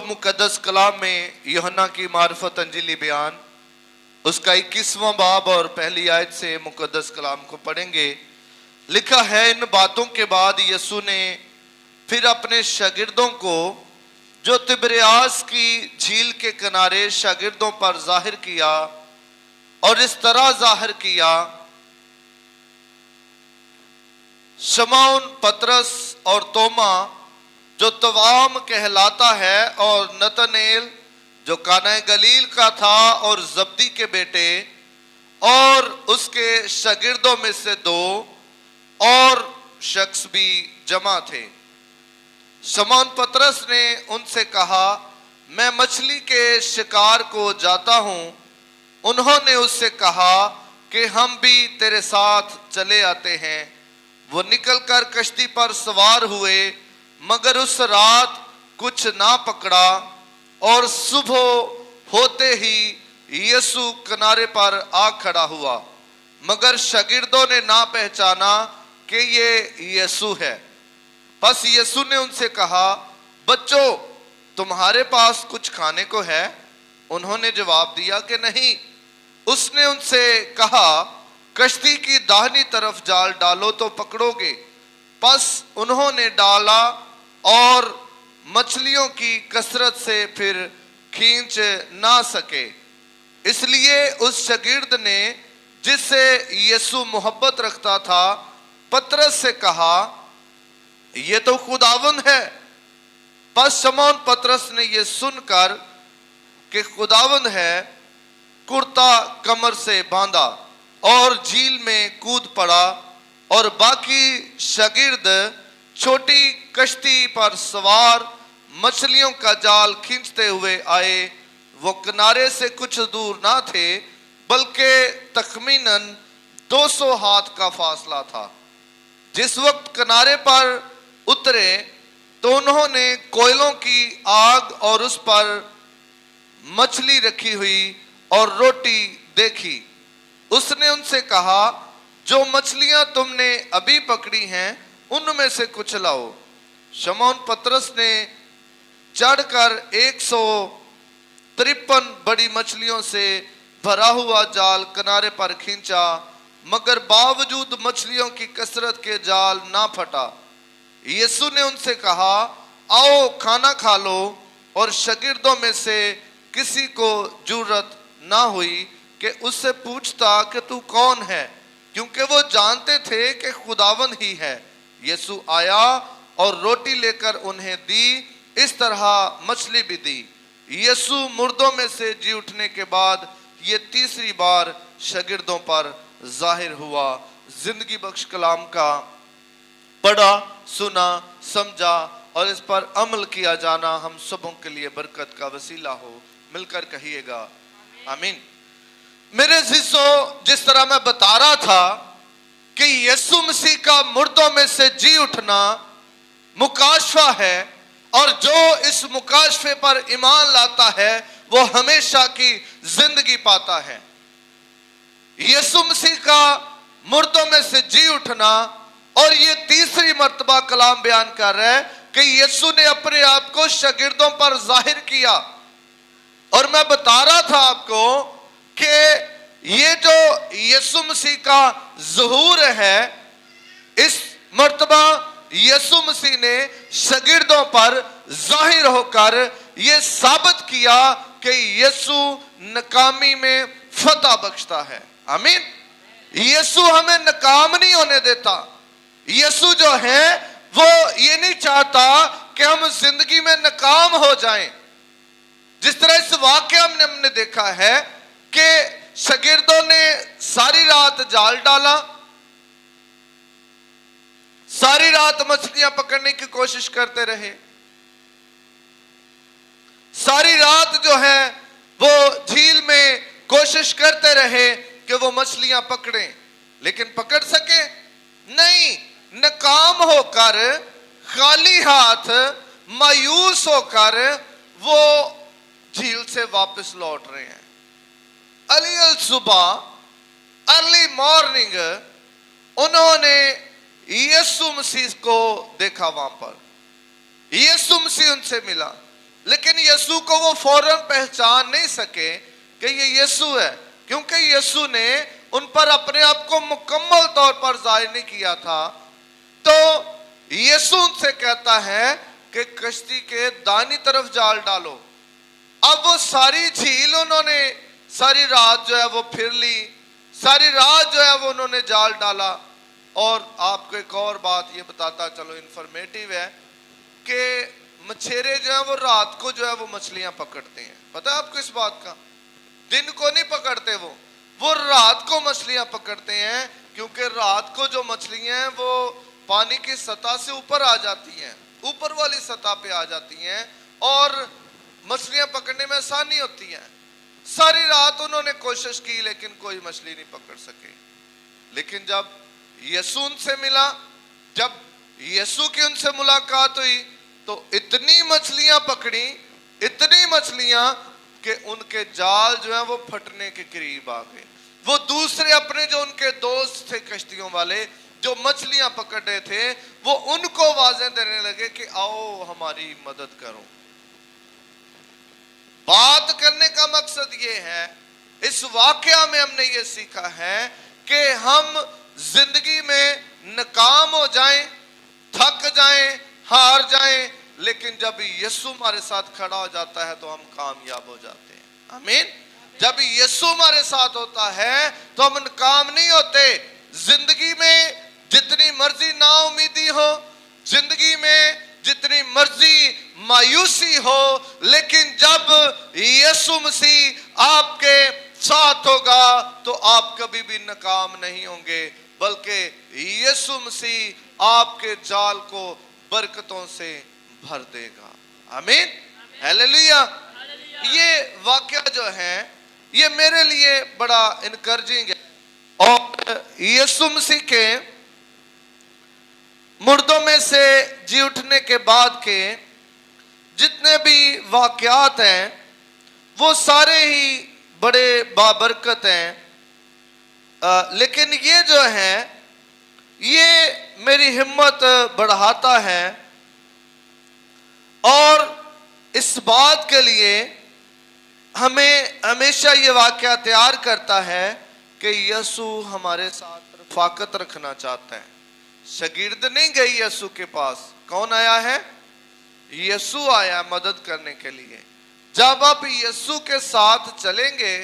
मुकद्दस कलाम में यूहन्ना की मार्फत अंजीली बयान उसका 21वां बाब और पहली आयत से मुकद्दस कलाम को पढ़ेंगे। लिखा है, इन बातों के बाद यीशु ने फिर अपने शागिर्दों को जो तिबरियास की झील के किनारे शागिर्दों पर जाहिर किया और इस तरह जाहिर किया, शमौन पतरस और तोमा जो तवाम कहलाता है और नतनेल जो काना गलील का था और जब्दी के बेटे और उसके शागिर्दों में से 2 और शख्स भी जमा थे। शमौन पतरस ने उनसे कहा, मैं मछली के शिकार को जाता हूं। उन्होंने उससे कहा कि हम भी तेरे साथ चले आते हैं। वो निकलकर कश्ती पर सवार हुए, मगर उस रात कुछ ना पकड़ा और सुबह होते ही यीशु किनारे पर आ खड़ा हुआ, मगर शागिर्दों ने ना पहचाना कि ये यीशु है। बस यीशु ने उनसे कहा, बच्चों, तुम्हारे पास कुछ खाने को है? उन्होंने जवाब दिया कि नहीं। उसने उनसे कहा, कश्ती की दाहिनी तरफ जाल डालो तो पकड़ोगे। बस उन्होंने डाला और मछलियों की कसरत से फिर खींच ना सके। इसलिए उस शागिर्द ने जिससे यीशु मोहब्बत रखता था पतरस से कहा, ये तो खुदावंद है। बस शमौन पतरस ने ये सुनकर कि खुदावंद है, कुर्ता कमर से बांधा और झील में कूद पड़ा और बाकी शागिर्द छोटी कश्ती पर सवार मछलियों का जाल खींचते हुए आए। वो किनारे से कुछ दूर ना थे, बल्कि तखमीनन 200 हाथ का फासला था। जिस वक्त किनारे पर उतरे तो उन्होंने कोयलों की आग और उस पर मछली रखी हुई और रोटी देखी। उसने उनसे कहा, जो मछलियां तुमने अभी पकड़ी हैं उनमें से कुछ लाओ। शमौन पतरस ने चढ़कर 153 बड़ी मछलियों से भरा हुआ जाल किनारे पर खींचा, मगर बावजूद मछलियों की कसरत के जाल ना फटा। यीशु ने उनसे कहा, आओ खाना खा लो। और शागिर्दों में से किसी को जुर्रत ना हुई कि उससे पूछता कि तू कौन है, क्योंकि वो जानते थे कि खुदावंद ही है। यीशु आया और रोटी लेकर उन्हें दी, इस तरह मछली भी दी। यीशु मुर्दों में से जी उठने के बाद ये तीसरी बार शागिर्दों पर जाहिर हुआ। जिंदगी बख्श कलाम का पढ़ा, सुना, समझा और इस पर अमल किया जाना हम सबों के लिए बरकत का वसीला हो। मिलकर कहिएगा आमीन। मेरे अज़ीज़ों, जिस तरह मैं बता रहा था कि यीशु मसीह का मुर्दों में से जी उठना मुकाशफा है और जो इस मुकाशफे पर ईमान लाता है वो हमेशा की जिंदगी पाता है। यीशु मसीह का मुर्दों में से जी उठना, और ये तीसरी मर्तबा कलाम बयान कर रहा है कि यीशु ने अपने आप को शागिर्दों पर जाहिर किया। और मैं बता रहा था आपको कि ये जो यीशु मसीह का ज़हूर है, इस मर्तबा यीशु मसीह ने शागिर्दों पर जाहिर होकर ये साबित किया कि यीशु नाकामी में फतह बख्शता है। आमीन। यीशु हमें नाकाम नहीं होने देता। यीशु जो है वो ये नहीं चाहता कि हम जिंदगी में नाकाम हो जाएं। जिस तरह इस वाक़या हमने देखा है कि शागिर्दों ने सारी रात जाल डाला, सारी रात मछलियां पकड़ने की कोशिश करते रहे, सारी रात जो है वो झील में कोशिश करते रहे कि वो मछलियां पकड़ें, लेकिन पकड़ सके नहीं। नाकाम होकर, खाली हाथ, मायूस होकर वो झील से वापस लौट रहे हैं। सुबह अर्ली मॉर्निंग उन्होंने यीशु मसीह को देखा। वहां पर यीशु मसीह उनसे मिला, लेकिन वो फौरन पहचान नहीं सके कि ये यीशु है, क्योंकि यीशु ने उन पर अपने आप को मुकम्मल तौर पर जाहिर नहीं किया था। तो यीशु उनसे कहता है कि कश्ती के दाहिनी तरफ जाल डालो। अब वो सारी झील उन्होंने सारी रात जो है वो फिर ली, सारी रात जो है वो उन्होंने जाल डाला। और आपको एक और बात ये बताता चलो, इंफॉर्मेटिव है कि मछेरे जो है वो रात को जो है वो मछलियां पकड़ते हैं। पता है आपको इस बात का? दिन को नहीं पकड़ते, वो रात को मछलियां पकड़ते हैं, क्योंकि रात को जो मछलियां हैं वो पानी की सतह से ऊपर आ जाती हैं, ऊपर वाली सतह पे आ जाती हैं और मछलियां पकड़ने में आसानी होती है। सारी रात उन्होंने कोशिश की लेकिन कोई मछली नहीं पकड़ सके। लेकिन जब यीशु उनसे मिला, जब यीशु की उनसे मुलाकात हुई, तो इतनी मछलियां पकड़ी, इतनी मछलियां कि उनके जाल जो है वो फटने के करीब आ गए। वो दूसरे अपने जो उनके दोस्त थे कश्तियों वाले जो मछलियां पकड़ रहे थे, वो उनको आवाजें देने लगे कि आओ हमारी मदद करो। बात करने का मकसद ये है, इस वाकया में हमने ये सीखा है कि हम जिंदगी में नाकाम हो जाएं, थक जाएं, हार जाएं, लेकिन जब यीशु हमारे साथ खड़ा हो जाता है तो हम कामयाब हो जाते हैं। आमीन। जब यीशु हमारे साथ होता है तो हम नाकाम नहीं होते। जिंदगी में जितनी मर्जी नाउमीदी हो, जिंदगी में जितनी मर्जी मायूसी हो, लेकिन जब यीशु मसीह आपके साथ होगा तो आप कभी भी नाकाम नहीं होंगे, बल्कि यीशु मसीह आपके जाल को बरकतों से भर देगा। आमीन, हालेलुया। ये वाकया जो है ये मेरे लिए बड़ा इनकरेजिंग है। और यीशु मसीह के मुर्दों में से जी उठने के बाद के जितने भी वाकयात हैं वो सारे ही बड़े बाबरकत हैं। लेकिन ये जो है ये मेरी हिम्मत बढ़ाता है और इस बात के लिए हमें हमेशा ये वाकया तैयार करता है कि यीशु हमारे साथ रफाकत रखना चाहता है। शागिर्द नहीं गई यीशु के पास, कौन आया है? यीशु आया मदद करने के लिए। जब आप यीशु के साथ चलेंगे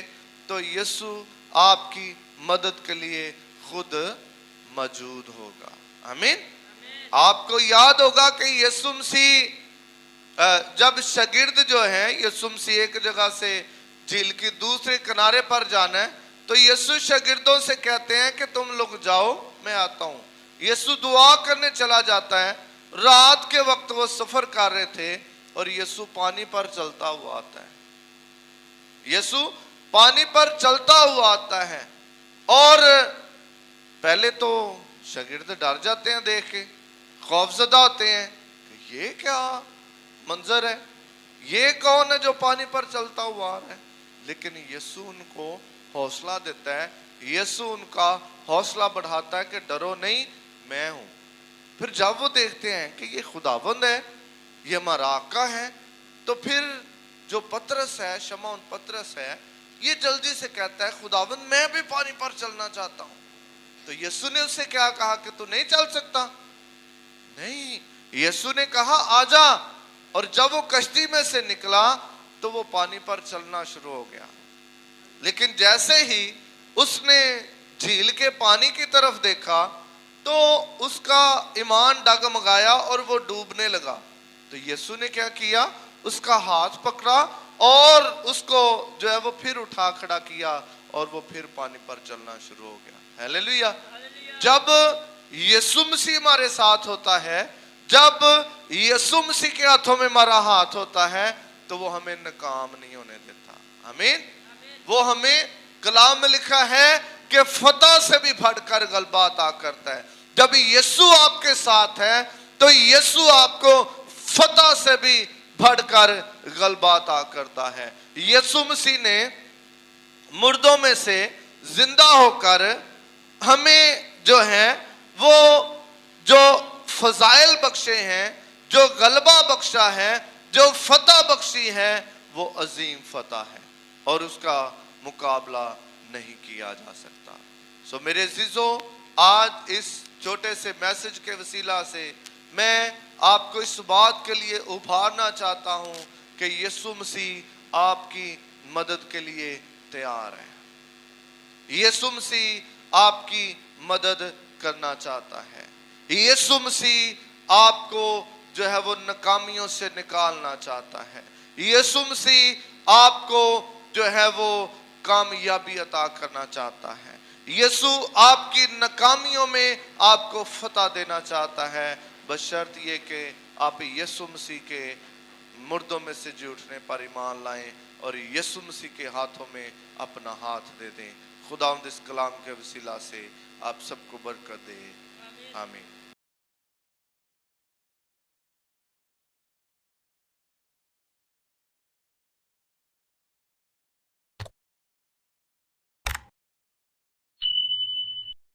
तो यीशु आपकी मदद के लिए खुद मौजूद होगा। आमीन। आपको याद होगा कि यीशु मसीह जब शागिर्द जो है, यीशु मसीह एक जगह से झील की दूसरे किनारे पर जाना है तो यीशु शागिर्दों से कहते हैं कि तुम लोग जाओ, मैं आता हूं। यीशु दुआ करने चला जाता है। रात के वक्त वो सफर कर रहे थे और यीशु पानी पर चलता हुआ आता है। यीशु पानी पर चलता हुआ आता है और पहले तो शागिर्द डर जाते हैं, देख के खौफजदा होते हैं कि ये क्या मंजर है, ये कौन है जो पानी पर चलता हुआ आ रहा है। लेकिन यीशु उनको हौसला देता है, यीशु उनका हौसला बढ़ाता है कि डरो नहीं, मैं हूं। फिर जब वो देखते हैं कि ये खुदावंद है, ये हमारा आका है, तो फिर जो पतरस है, शमौन पतरस है, ये जल्दी से कहता है खुदावंद मैं भी पानी पर चलना चाहता हूं। तो यीशु ने उससे क्या कहा कि तू नहीं चल सकता? नहीं, यीशु ने कहा आजा। और जब वो कश्ती में से निकला तो वो पानी पर चलना शुरू हो गया। लेकिन जैसे ही उसने झील के पानी की तरफ देखा तो उसका ईमान डगमगाया और वो डूबने लगा। तो यीशु ने क्या किया? उसका हाथ पकड़ा और उसको जो है वो फिर उठा खड़ा किया और वो फिर पानी पर चलना शुरू हो गया। हालेलुया। जब यीशु मसीह हमारे साथ होता है, जब यीशु मसीह के हाथों में हमारा हाथ होता है तो वो हमें नाकाम नहीं होने देता। आमीन। वो हमें कलाम में लिखा है कि फतह से भी बढ़कर गलबा अता करता है। जब यीशु आपके साथ है तो यीशु आपको फतह से भी बढ़कर गलबा अता करता है। यीशु मसीह ने मुर्दों में से जिंदा होकर हमें जो है वो जो फजाइल बख्शे हैं, जो गलबा बख्शा है, जो फतह बख्शी है वो अजीम फतह है और उसका मुकाबला नहीं किया जा सकता। सो मेरे अजीजों, आज इस छोटे से मैसेज के वसीला से मैं आपको इस बात के लिए उभारना चाहता हूं कि यीशु मसीह आपकी मदद के लिए तैयार है। यीशु मसीह आपकी मदद करना चाहता है। यीशु मसीह आपको जो है वो नाकामियों से निकालना चाहता है। यीशु मसीह आपको जो है वो कामयाबी अता करना चाहता है। यीशु आपकी नाकामियों में आपको फतह देना चाहता है, बशर्त ये कि आप यीशु मसीह के मुर्दों में से जी उठने पर ईमान लाएं और यीशु मसीह के हाथों में अपना हाथ दे दें। खुदावंद इस कलाम के वसीला से आप सबको बरकत दे। आमीन।